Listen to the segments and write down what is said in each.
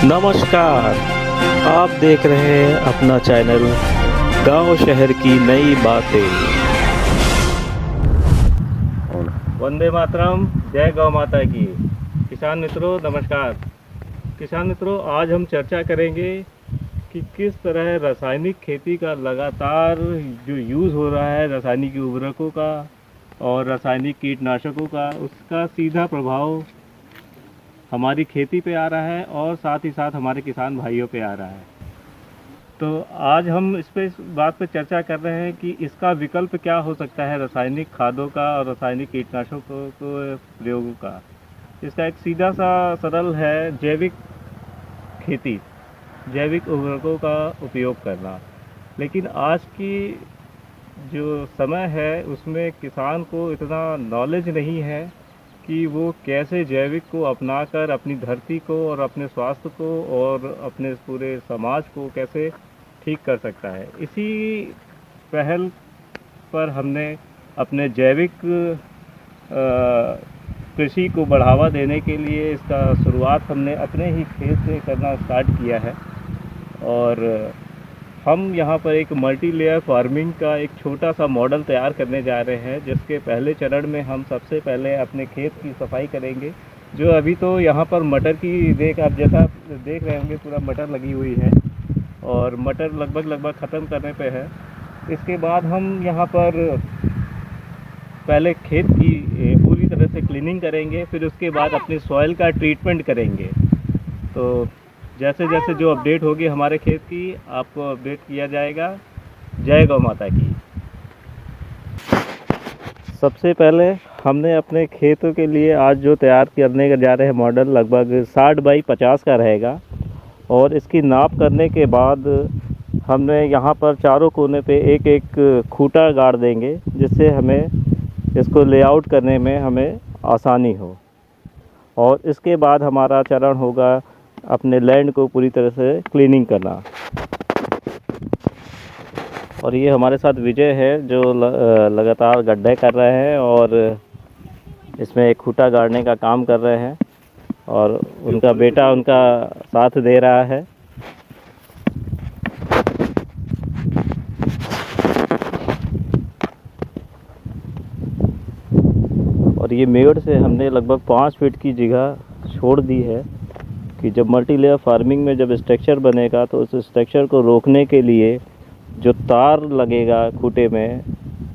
नमस्कार। आप देख रहे हैं अपना चैनल गांव शहर की नई बातें। वंदे मातरम। जय गौ माता की। किसान मित्रों नमस्कार। किसान मित्रों, आज हम चर्चा करेंगे कि किस तरह रासायनिक खेती का लगातार जो यूज़ हो रहा है, रासायनिक उर्वरकों का और रासायनिक कीटनाशकों का, उसका सीधा प्रभाव हमारी खेती पे आ रहा है और साथ ही साथ हमारे किसान भाइयों पे आ रहा है। तो आज हम इस बात पे चर्चा कर रहे हैं कि इसका विकल्प क्या हो सकता है रासायनिक खादों का और रासायनिक कीटनाशकों को प्रयोगों का। इसका एक सीधा सा सरल है जैविक खेती, जैविक उर्वरकों का उपयोग करना। लेकिन आज की जो समय है उसमें किसान को इतना नॉलेज नहीं है कि वो कैसे जैविक को अपनाकर अपनी धरती को और अपने स्वास्थ्य को और अपने पूरे समाज को कैसे ठीक कर सकता है। इसी पहल पर हमने अपने जैविक कृषि को बढ़ावा देने के लिए इसका शुरुआत हमने अपने ही खेत से करना स्टार्ट किया है। और हम यहाँ पर एक मल्टी लेयर फार्मिंग का एक छोटा सा मॉडल तैयार करने जा रहे हैं, जिसके पहले चरण में हम सबसे पहले अपने खेत की सफाई करेंगे। जो अभी तो यहाँ पर मटर की आप जैसा देख रहे होंगे, पूरा मटर लगी हुई है और मटर लगभग ख़त्म करने पे है। इसके बाद हम यहाँ पर पहले खेत की पूरी तरह से क्लीनिंग करेंगे, फिर उसके बाद अपने सॉइल का ट्रीटमेंट करेंगे। तो जैसे जैसे जो अपडेट होगी हमारे खेत की, आपको अपडेट किया जाएगा। जय गौ माता की। सबसे पहले हमने अपने खेतों के लिए आज जो तैयार करने जा रहे हैं मॉडल लगभग 60 बाई 50 का रहेगा। और इसकी नाप करने के बाद हमने यहाँ पर चारों कोने पे एक एक खूंटा गाड़ देंगे, जिससे हमें इसको लेआउट करने में हमें आसानी हो। और इसके बाद हमारा चरण होगा अपने लैंड को पूरी तरह से क्लीनिंग करना। और ये हमारे साथ विजय है जो लगातार गड्ढे कर रहे हैं और इसमें एक खूंटा गाड़ने का काम कर रहे हैं, और उनका बेटा उनका साथ दे रहा है। और ये मेड़ से हमने लगभग 5 फीट की जगह छोड़ दी है कि जब मल्टी लेयर फार्मिंग में जब स्ट्रक्चर बनेगा तो उस स्ट्रक्चर को रोकने के लिए जो तार लगेगा खूंटे में,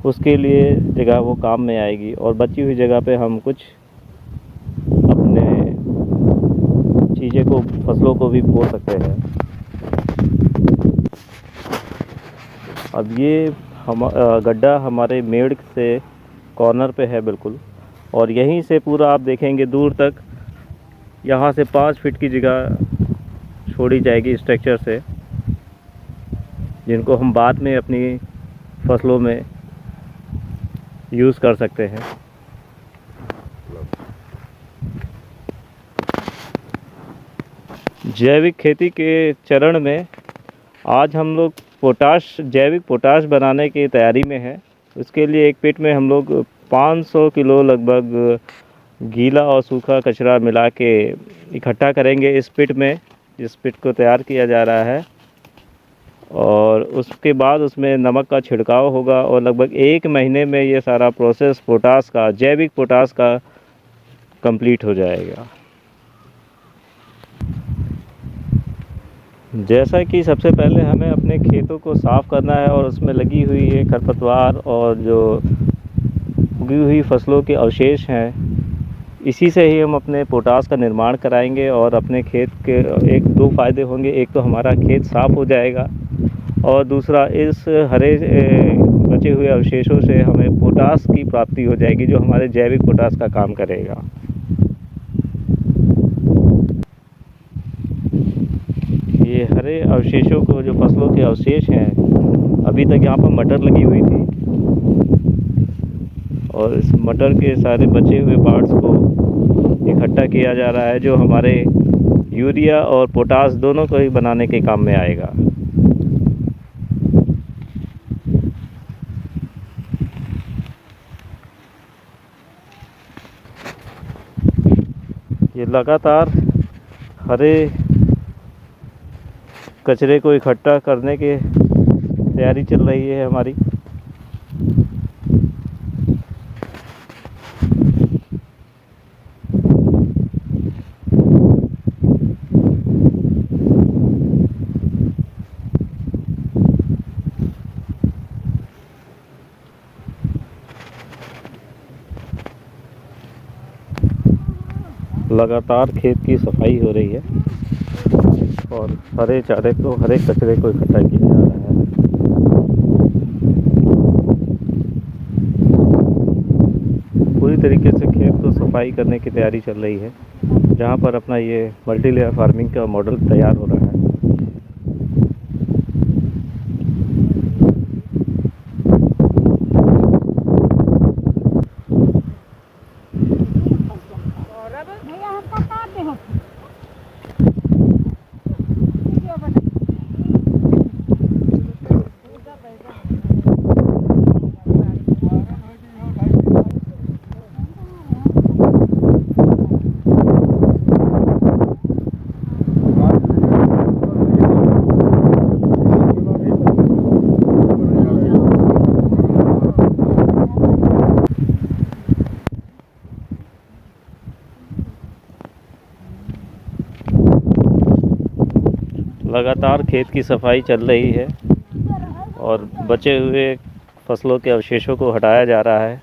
उसके लिए जगह वो काम में आएगी। और बची हुई जगह पे हम कुछ अपने चीज़ें को, फसलों को भी बो सकते हैं। अब ये गड्ढा हमारे मेड़ से कॉर्नर पे है बिल्कुल, और यहीं से पूरा आप देखेंगे दूर तक यहाँ से 5 फीट की जगह छोड़ी जाएगी स्ट्रक्चर से, जिनको हम बाद में अपनी फसलों में यूज़ कर सकते हैं। जैविक खेती के चरण में आज हम लोग जैविक पोटाश बनाने की तैयारी में है। उसके लिए एक पिट में हम लोग 500 किलो लगभग गीला और सूखा कचरा मिला के इकट्ठा करेंगे इस पिट में, जिस पिट को तैयार किया जा रहा है। और उसके बाद उसमें नमक का छिड़काव होगा और लगभग 1 महीने में ये सारा प्रोसेस पोटाश का, जैविक पोटाश का कंप्लीट हो जाएगा। जैसा कि सबसे पहले हमें अपने खेतों को साफ़ करना है और उसमें लगी हुई ये खरपतवार और जो उगी हुई फसलों के अवशेष हैं, इसी से ही हम अपने पोटाश का निर्माण कराएंगे। और अपने खेत के 1-2 फ़ायदे होंगे। एक तो हमारा खेत साफ़ हो जाएगा, और दूसरा इस हरे बचे हुए अवशेषों से हमें पोटाश की प्राप्ति हो जाएगी, जो हमारे जैविक पोटाश का काम करेगा। ये हरे अवशेषों को, जो फसलों के अवशेष हैं, अभी तक यहाँ पर मटर लगी हुई थी, और इस मटर के सारे बचे हुए पार्ट्स को इकट्ठा किया जा रहा है, जो हमारे यूरिया और पोटाश दोनों को ही बनाने के काम में आएगा। ये लगातार हरे कचरे को इकट्ठा करने की तैयारी चल रही है हमारी। लगातार खेत की सफाई हो रही है और हरे चारे को, हरे कचरे को इकट्ठा किया जा रहा है। पूरी तरीके से खेत को सफाई करने की तैयारी चल रही है, जहाँ पर अपना ये मल्टी लेयर फार्मिंग का मॉडल तैयार हो रहा है। लगातार खेत की सफाई चल रही है और बचे हुए फसलों के अवशेषों को हटाया जा रहा है।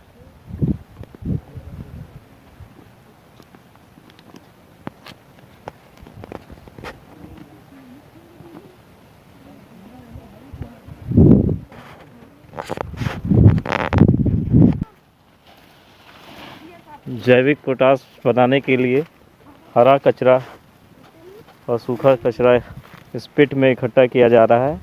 जैविक पोटाश बनाने के लिए हरा कचरा और सूखा कचरा इस पिट में इकट्ठा किया जा रहा है।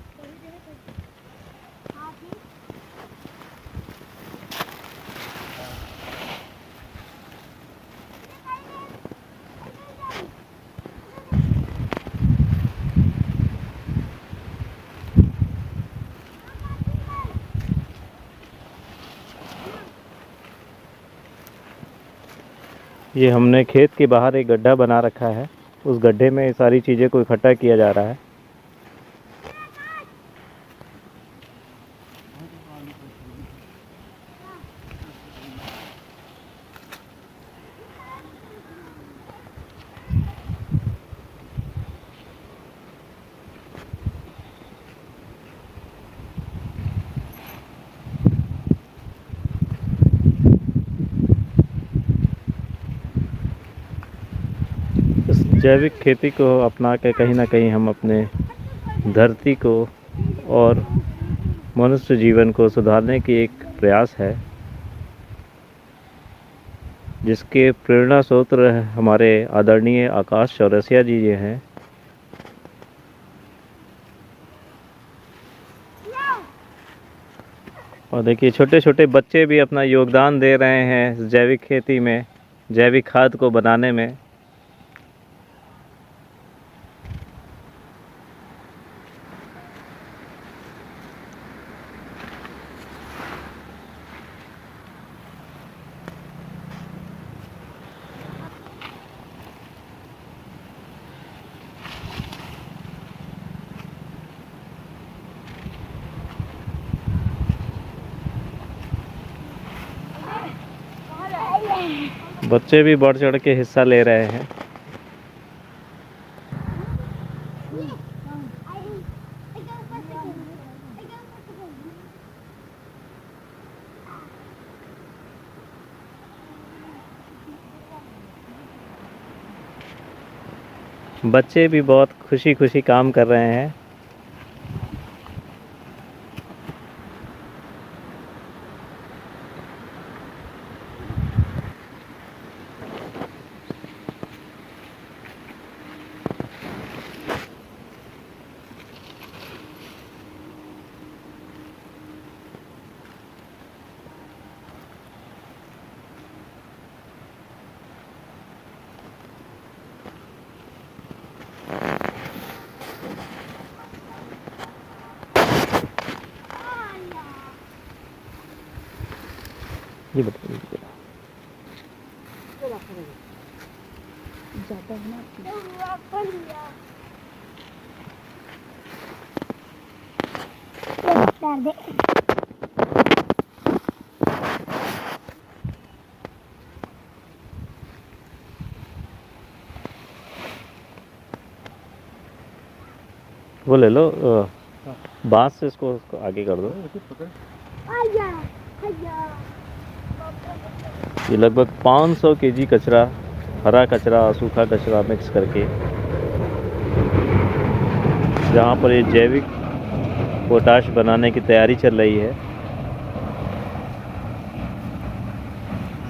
ये हमने खेत के बाहर एक गड्ढा बना रखा है, उस गड्ढे में सारी चीज़ें को इकट्ठा किया जा रहा है। इस जैविक खेती को अपना के कहीं ना कहीं हम अपने धरती को और मनुष्य जीवन को सुधारने की एक प्रयास है, जिसके प्रेरणा स्रोत हमारे आदरणीय आकाश चौरसिया जी ये हैं। और देखिए छोटे छोटे बच्चे भी अपना योगदान दे रहे हैं जैविक खेती में, जैविक खाद को बनाने में। बच्चे भी बढ़ चढ़ के हिस्सा ले रहे हैं। बच्चे भी बहुत खुशी खुशी काम कर रहे हैं। ये बताइए ज़्यादा है ना। डाल दे। वो ले लो, बांस से इसको आगे कर दो। आया आया। ये लगभग 500 केजी कचरा, हरा कचरा और सूखा कचरा मिक्स करके, जहाँ पर ये जैविक पोटाश बनाने की तैयारी चल रही है।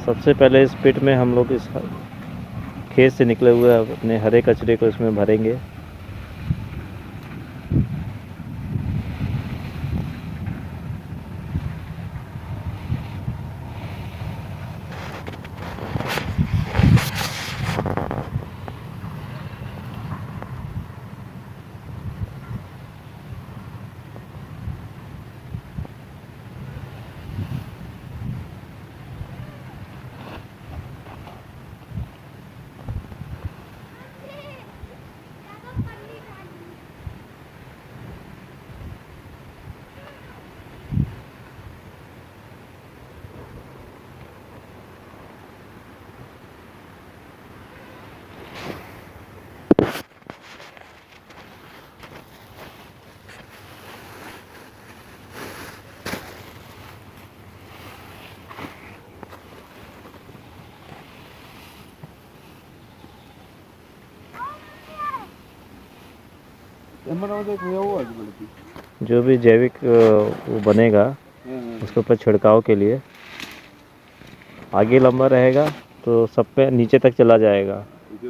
सबसे पहले इस पिट में हम लोग इस खेत से निकले हुए अपने हरे कचरे को इसमें भरेंगे। जो भी जैविक वो बनेगा उसके ऊपर छिड़काव के लिए आगे लंबा रहेगा तो सब पे नीचे तक चला जाएगा।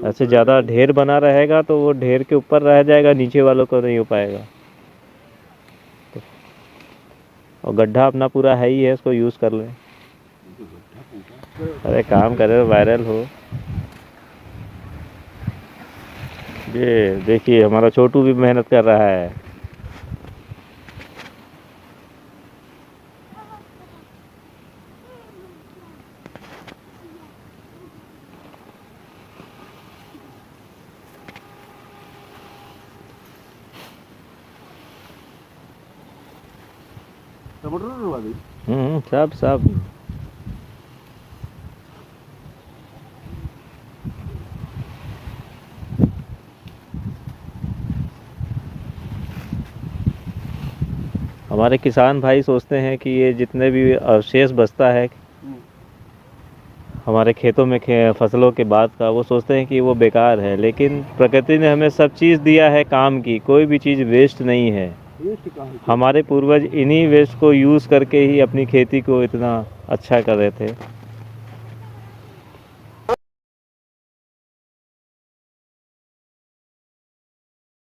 ऐसे ज़्यादा ढेर बना रहेगा तो वो ढेर के ऊपर रह जाएगा, नीचे वालों को नहीं हो पाएगा। और गड्ढा अपना पूरा है ही है, इसको यूज़ कर लें। अरे काम करे, वायरल हो। ये देखिए हमारा छोटू भी मेहनत कर रहा है। सब सब हमारे किसान भाई सोचते हैं कि ये जितने भी अवशेष बचता है हमारे खेतों में फसलों के बाद का, वो सोचते हैं कि वो बेकार है, लेकिन प्रकृति ने हमें सब चीज़ दिया है काम की। कोई भी चीज़ वेस्ट नहीं है। हमारे पूर्वज इन्हीं वेस्ट को यूज़ करके ही अपनी खेती को इतना अच्छा कर रहे थे।